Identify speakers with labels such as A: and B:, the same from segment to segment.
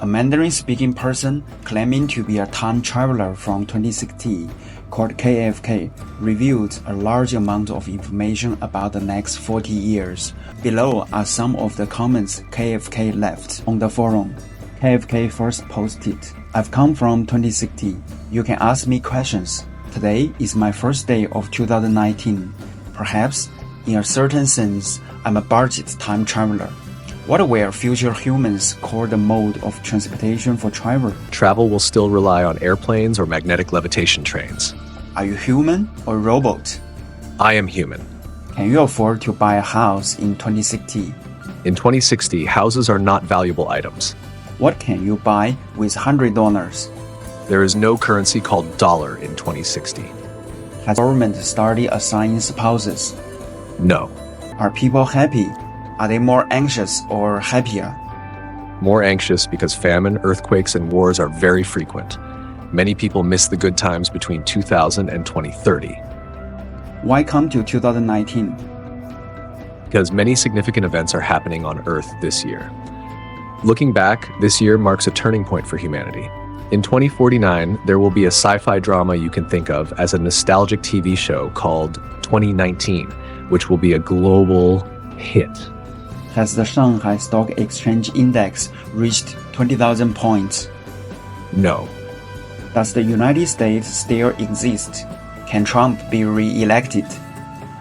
A: A Mandarin-speaking person claiming to be a time traveler from 2060 called KFK revealed a large amount of information about the next 40 years. Below are some of the comments KFK left on the forum. KFK first posted, "I've come from 2060. You can ask me questions. Today is my first day of 2019. Perhaps, in a certain sense, I'm a budget time traveler. What will future humans call the mode of transportation for travel?
B: Travel will still rely on airplanes or magnetic levitation trains.
A: Are you human or robot?
B: I am human.
A: Can you afford to buy a house in 2060?
B: In 2060, houses are not valuable items.
A: What can you buy with $100?
B: There is no currency called dollar in 2060.
A: Has government started assigning spouses?
B: No.
A: Are people happy? Are they more anxious or happier?
B: More anxious because famine, earthquakes, and wars are very frequent. Many people miss the good times between 2000 and 2030.
A: Why come to 2019?
B: Because many significant events are happening on Earth this year. Looking back, this year marks a turning point for humanity. In 2049, there will be a sci-fi drama you can think of as a nostalgic TV show called 2019, which will be a global hit.
A: Has the Shanghai Stock Exchange Index reached 20,000 points?
B: No.
A: Does the United States still exist? Can Trump be re-elected?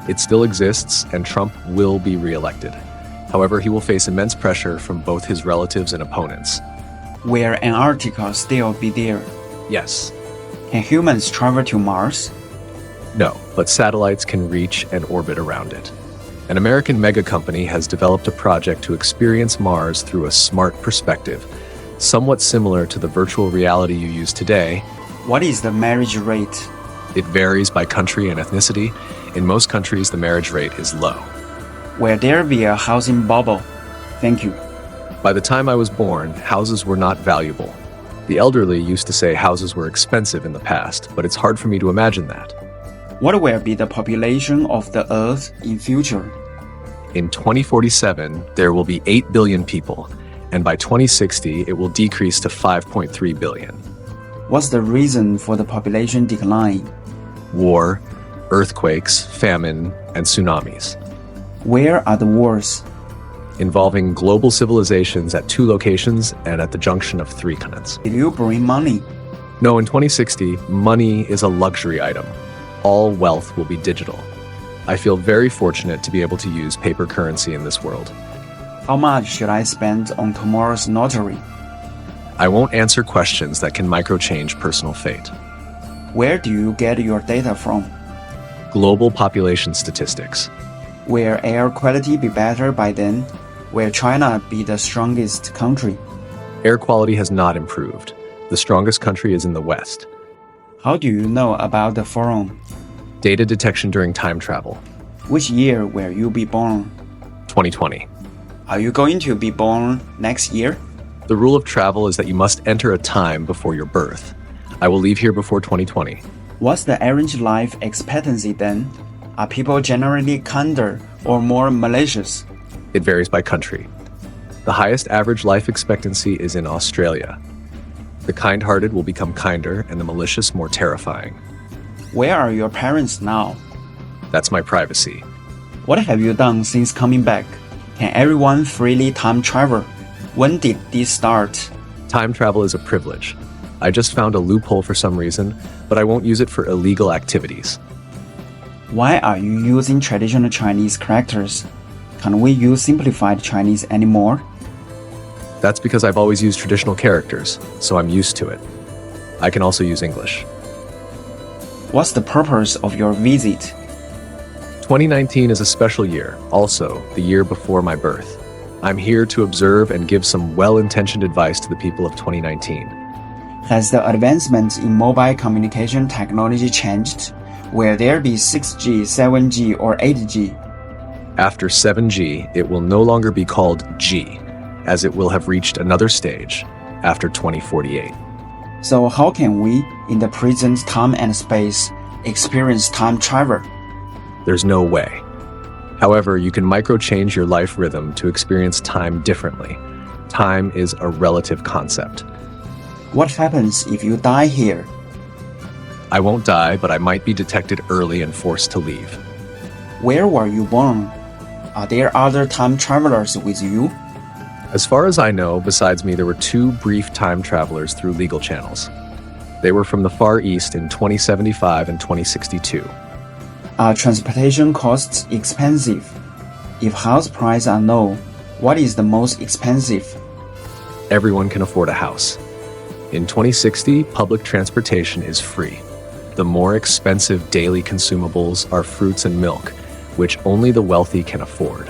B: It still exists, and Trump will be re-elected. However, he will face immense pressure from both his relatives and opponents.
A: Will Antarctica still be there?
B: Yes.
A: Can humans travel to Mars?
B: No, but satellites can reach and orbit around it. An American mega company has developed a project to experience Mars through a smart perspective, somewhat similar to the virtual reality you use today.
A: What is the marriage rate?
B: It varies by country and ethnicity. In most countries, the marriage rate is low.
A: Will there be a housing bubble? Thank you.
B: By the time I was born, houses were not valuable. The elderly used to say houses were expensive in the past, but it's hard for me to imagine that.
A: What will be the population of the Earth in future?
B: In 2047, there will be 8 billion people, and by 2060, it will decrease to 5.3 billion.
A: What's the reason for the population decline?
B: War, earthquakes, famine, and tsunamis.
A: Where are the wars?
B: Involving global civilizations at 2 locations and at the junction of 3 continents.
A: Did you bring money?
B: No, in 2060, money is a luxury item. All wealth will be digital. I feel very fortunate to be able to use paper currency in this world.
A: How much should I spend on tomorrow's lottery?
B: I won't answer questions that can micro-change personal fate.
A: Where do you get your data from?
B: Global population statistics.
A: Will air quality be better by then? Will China be the strongest country?
B: Air quality has not improved. The strongest country is in the West.
A: How do you know about the forum?
B: Data detection during time travel.
A: Which year will you be born?
B: 2020.
A: Are you going to be born next year?
B: The rule of travel is that you must enter a time before your birth. I will leave here before 2020.
A: What's the average life expectancy then? Are people generally kinder or more malicious?
B: It varies by country. The highest average life expectancy is in Australia. The kind-hearted will become kinder and the malicious more terrifying.
A: Where are your parents now?
B: That's my privacy.
A: What have you done since coming back? Can everyone freely time travel? When did this start?
B: Time travel is a privilege. I just found a loophole for some reason, but I won't use it for illegal activities.
A: Why are you using traditional Chinese characters? Can't we use simplified Chinese anymore?
B: That's because I've always used traditional characters, so I'm used to it. I can also use English.
A: What's the purpose of your visit?
B: 2019 is a special year, also the year before my birth. I'm here to observe and give some well-intentioned advice to the people of 2019.
A: Has the advancement in mobile communication technology changed? Will there be 6G, 7G, or 8G?
B: After 7G, it will no longer be called G, as it will have reached another stage after 2048.
A: So how can we, in the present time and space, experience time travel?
B: There's no way. However, you can micro-change your life rhythm to experience time differently. Time is a relative concept.
A: What happens if you die here?
B: I won't die, but I might be detected early and forced to leave.
A: Where were you born? Are there other time travelers with you?
B: As far as I know, besides me, there were 2 brief time travelers through legal channels. They were from the Far East in 2075 and 2062.
A: Are transportation costs expensive? If house prices are low, what is the most expensive?
B: Everyone can afford a house. In 2060, public transportation is free. The more expensive daily consumables are fruits and milk, which only the wealthy can afford.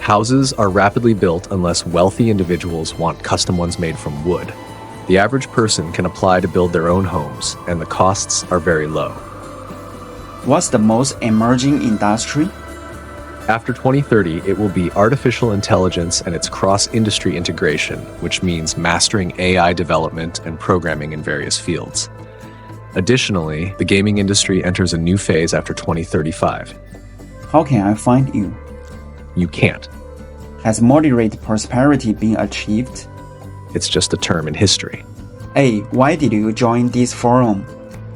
B: Houses are rapidly built unless wealthy individuals want custom ones made from wood. The average person can apply to build their own homes, and the costs are very low.
A: What's the most emerging industry?
B: After 2030, it will be artificial intelligence and its cross-industry integration, which means mastering AI development and programming in various fields. Additionally, the gaming industry enters a new phase after 2035.
A: How can I find you?
B: You can't.
A: Has moderate prosperity been achieved?
B: It's just a term in history.
A: A. Why did you join this forum?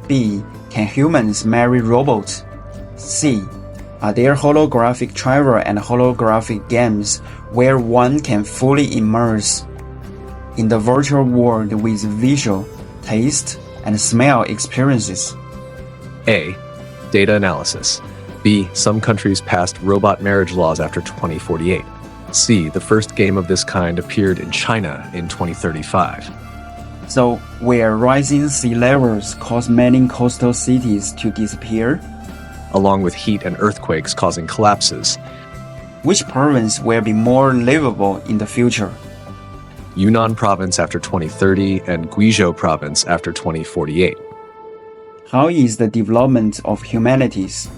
A: B. Can humans marry robots? C. Are there holographic travel and holographic games where one can fully immerse in the virtual world with visual, taste, and smell experiences?
B: A. Data analysis. B. Some countries passed robot marriage laws after 2048. C. The first game of this kind appeared in China in 2035.
A: So, where rising sea levels cause many coastal cities to disappear?
B: Along with heat and earthquakes causing collapses.
A: Which province will be more livable in the future?
B: Yunnan province after 2030 and Guizhou province after 2048.
A: How is the development of humanities?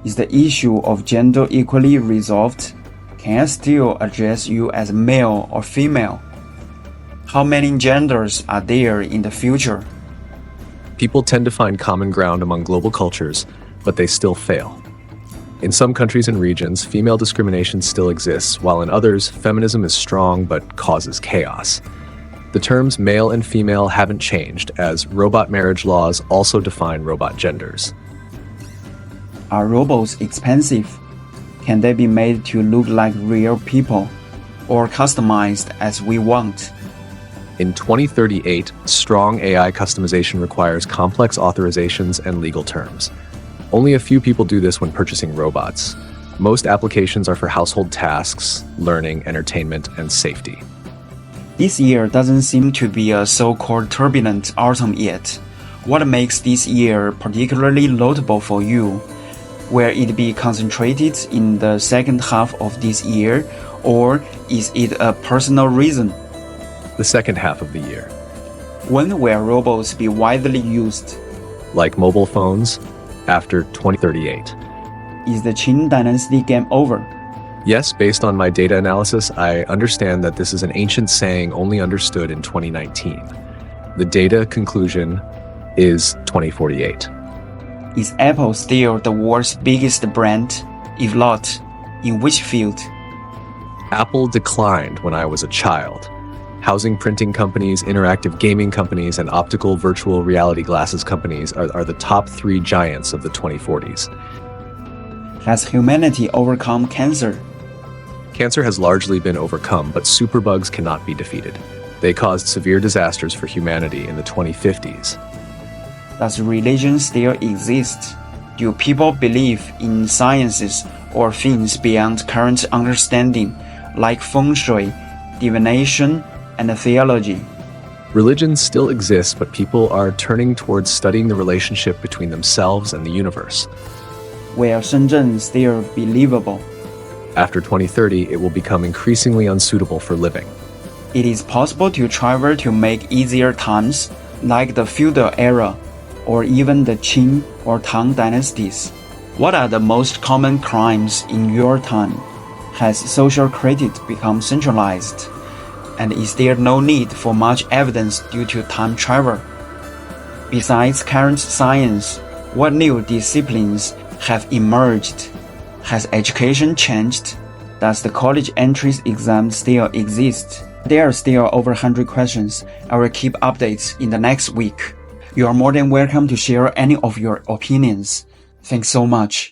A: Is the issue of gender equally resolved? Can I still address you as male or female? How many genders are there in the future?
B: People tend to find common ground among global cultures, but they still fail. In some countries and regions, female discrimination still exists, while in others, feminism is strong but causes chaos. The terms male and female haven't changed, as robot marriage laws also define robot genders.
A: Are robots expensive? Can they be made to look like real people, or customized as we want?
B: In 2038, strong AI customization requires complex authorizations and legal terms. Only a few people do this when purchasing robots. Most applications are for household tasks, learning, entertainment, and safety.
A: This year doesn't seem to be a so-called turbulent autumn yet. What makes this year particularly notable for you? Will it be concentrated in the second half of this year, or is it a personal reason?
B: The second half of the year.
A: When will robots be widely used?
B: Like mobile phones, after 2038.
A: Is the Qin Dynasty game over?
B: Yes, based on my data analysis, I understand that this is an ancient saying only understood in 2019. The data conclusion is 2048.
A: Is Apple still the world's biggest brand? If not, in which field?
B: Apple declined when I was a child. Housing printing companies, interactive gaming companies, and optical virtual reality glasses companies are the top 3 giants of the 2040s.
A: Has humanity overcome cancer?
B: Cancer has largely been overcome, but superbugs cannot be defeated. They caused severe disasters for humanity in the 2050s.
A: Does religion still exist? Do people believe in sciences or things beyond current understanding, like feng shui, divination, and theology?
B: Religion still exists, but people are turning towards studying the relationship between themselves and the universe.
A: Will Shenzhen still be livable?
B: After 2030, it will become increasingly unsuitable for living.
A: It is possible to travel to make easier times, like the feudal era, or even the Qin or Tang dynasties. What are the most common crimes in your time? Has social credit become centralized? And is there no need for much evidence due to time travel? Besides current science, what new disciplines have emerged? Has education changed? Does the college entrance exam still exist? There are still over 100 questions. I will keep updates in the next week. You are more than welcome to share any of your opinions. Thanks so much.